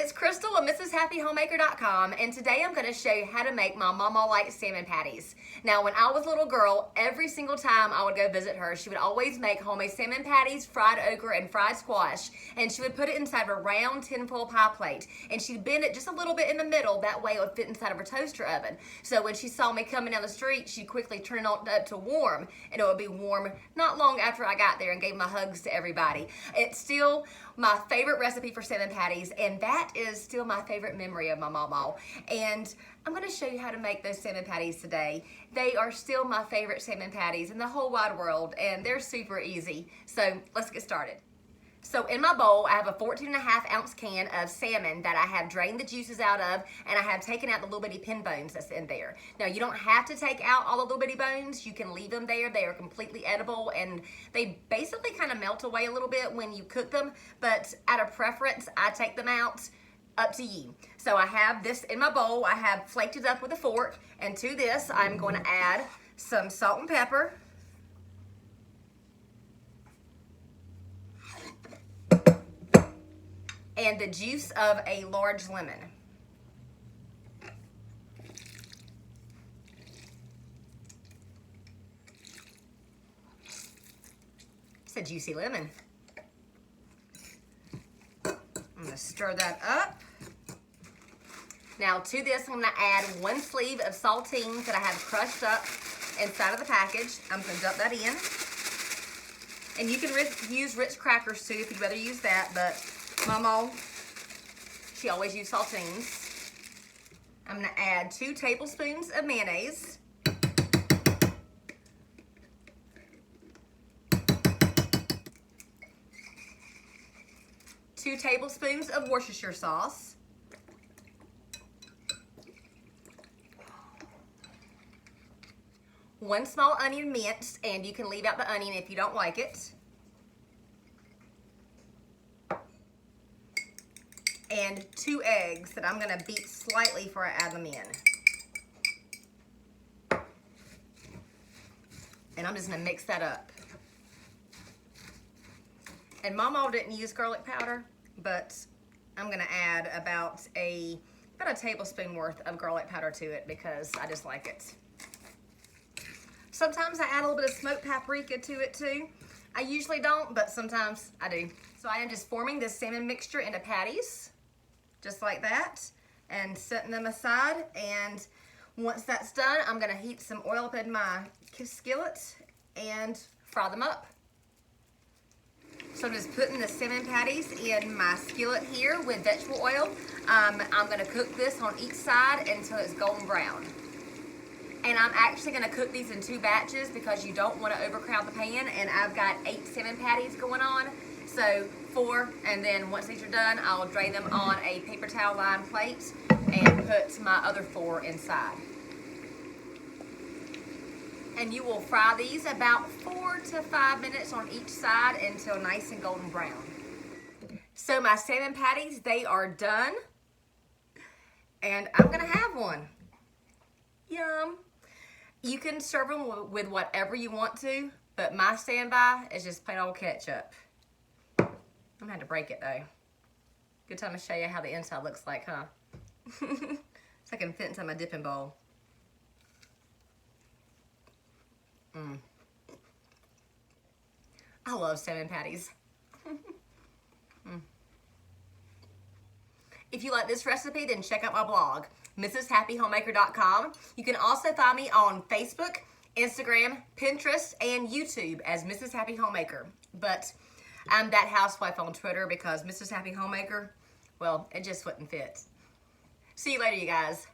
It's Crystal at MrsHappyHomemaker.com, and today I'm going to show you how to make my Mama likes salmon patties. Now, when I was a little girl, every single time I would go visit her, she would always make homemade salmon patties, fried okra, and fried squash, and she would put it inside of a round tinfoil pie plate, and she'd bend it just a little bit in the middle, that way it would fit inside of her toaster oven. So when she saw me coming down the street, she'd quickly turn it on up to warm, and it would be warm not long after I got there and gave my hugs to everybody. It's still my favorite recipe for salmon patties, and that is still my favorite memory of my MawMaw. And I'm going to show you how to make those salmon patties today. They are still my favorite salmon patties in the whole wide world, and they're super easy. So let's get started. So in my bowl, I have a 14.5-ounce can of salmon that I have drained the juices out of, and I have taken out the little bitty pin bones that's in there. Now, you don't have to take out all the little bitty bones. You can leave them there. They are completely edible, and they basically kind of melt away a little bit when you cook them, but out of preference, I take them out. Up to you. So I have this in my bowl. I have flaked it up with a fork, and to this, I'm going to add some salt and pepper. And the juice of a large lemon. It's a juicy lemon. I'm going to stir that up. Now to this, I'm going to add 1 sleeve of saltines that I have crushed up inside of the package. I'm going to dump that in. And you can use Ritz crackers too if you'd rather use that, but Mama, she always used saltines. I'm going to add 2 tablespoons of mayonnaise. 2 tablespoons of Worcestershire sauce. 1 small onion minced, and you can leave out the onion if you don't like it. And 2 eggs that I'm going to beat slightly before I add them in. And I'm just going to mix that up. And Mama didn't use garlic powder, but I'm going to add about a tablespoon worth of garlic powder to it because I just like it. Sometimes I add a little bit of smoked paprika to it too. I usually don't, but sometimes I do. So I am just forming this salmon mixture into patties, just like that, and setting them aside. And once that's done, I'm gonna heat some oil up in my skillet and fry them up. So I'm just putting the salmon patties in my skillet here with vegetable oil. I'm gonna cook this on each side until it's golden brown. And I'm actually going to cook these in 2 batches because you don't want to overcrowd the pan. And I've got 8 salmon patties going on. So 4, and then once these are done, I'll drain them on a paper towel lined plate and put my other 4 inside. And you will fry these about 4 to 5 minutes on each side until nice and golden brown. So my salmon patties, they are done. And I'm going to have one. Yum. You can serve them with whatever you want to, but my standby is just plain old ketchup. I'm gonna have to break it though. Good time to show you how the inside looks like, huh? So I can fit inside my dipping bowl. I love salmon patties. If you like this recipe, then check out my blog, MrsHappyHomemaker.com. You can also find me on Facebook, Instagram, Pinterest, and YouTube as Mrs. Happy Homemaker. But I'm that housewife on Twitter because Mrs. Happy Homemaker, well, it just wouldn't fit. See you later, you guys.